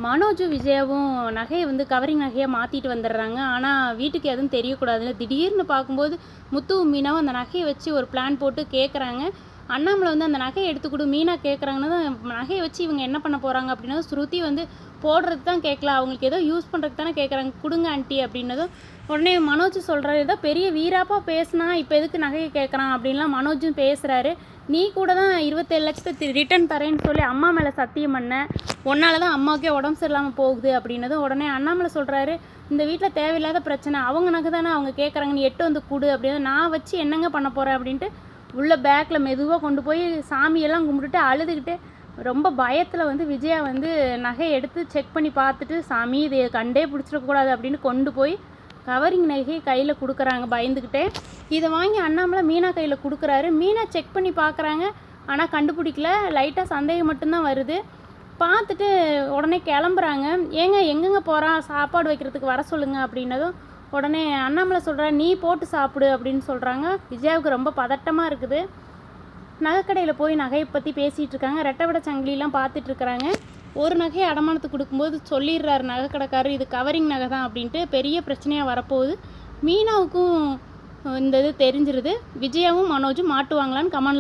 மனோஜும் விஜயாவும் நகையை வந்து கவரிங் நகையாக மாற்றிட்டு வந்துடுறாங்க. ஆனால் வீட்டுக்கு எதுவும் தெரியக்கூடாதுன்னு திடீர்னு பார்க்கும்போது முத்துவும் மீனாவும் அந்த நகையை வச்சு ஒரு பிளான் போட்டு கேட்குறாங்க. அண்ணாமலை வந்து அந்த நகையை எடுத்து கொடு மீனா கேட்குறாங்கன்னா தான் நகையை வச்சு இவங்க என்ன பண்ண போகிறாங்க அப்படின்னதும் ஸ்ருதி வந்து போடுறது தான் கேட்கல, அவங்களுக்கு ஏதோ யூஸ் பண்ணுறதுக்கு தானே கேட்குறாங்க, கொடுங்க ஆண்டி அப்படின்னதும் உடனே மனோஜ் சொல்கிறாரு, ஏதோ பெரிய வீராப்பா பேசுனா இப்போ எதுக்கு நகையை கேட்குறான் அப்படின்லாம் மனோஜும் பேசுகிறாரு. நீ கூட தான் 27 லட்சத்தை ரிட்டர்ன் தரேன்னு சொல்லி அம்மா மேலே சத்தியம் பண்ண, உன்னால தான் அம்மாவுக்கே உடம்பு சரியில்லாமல் போகுது அப்படின்னதும் உடனே அண்ணாமலை சொல்கிறாரு, இந்த வீட்டில் தேவையில்லாத பிரச்சனை, அவங்க நகை தானே அவங்க கேட்குறாங்க, நீ 8 வந்து கொடு அப்படின்னு. நான் வச்சு என்னங்க பண்ண போகிறேன் அப்படின்ட்டு உள்ள பேக்கில் மெதுவாக கொண்டு போய் சாமியெல்லாம் கும்பிட்டுட்டு அழுதுகிட்டு ரொம்ப பயத்தில் வந்து விஜயா வந்து நகையை எடுத்து செக் பண்ணி பார்த்துட்டு, சாமி இதை கண்டே பிடிச்சிடக்கூடாது அப்படின்னு கொண்டு போய் கவரிங் நகையை கையில் கொடுக்குறாங்க பயந்துக்கிட்டே. இதை வாங்கி அண்ணாமலை மீனா கையில் கொடுக்குறாரு. மீனா செக் பண்ணி பார்க்குறாங்க, ஆனால் கண்டுபிடிக்கல, லைட்டாக சந்தேகம் மட்டும்தான் வருது. பார்த்துட்டு உடனே கிளம்புறாங்க. ஏங்க எங்கெங்கே போகிறான், சாப்பாடு வைக்கிறதுக்கு வர சொல்லுங்க அப்படின்னதும் உடனே அண்ணாமலை சொல்கிறா, நீ போட்டு சாப்பிடு அப்படின்னு சொல்கிறாங்க. விஜயாவுக்கு ரொம்ப பதட்டமாக இருக்குது. நகைக்கடையில் போய் நகையை பற்றி பேசிகிட்டு இருக்காங்க. ரெட்டை விட சங்கிலிலாம் பார்த்துட்ருக்குறாங்க. ஒரு நகையை அடமானத்துக்கு கொடுக்கும்போது சொல்லிடுறாரு நகைக்கடைக்காரர், இது கவரிங் நகை தான் அப்படின்ட்டு. பெரிய பிரச்சனையாக வரப்போகுது. மீனாவுக்கும் இந்த இது தெரிஞ்சிருது. விஜயாவும் மனோஜும் மாட்டுவாங்களான்னு கமெண்ட்ல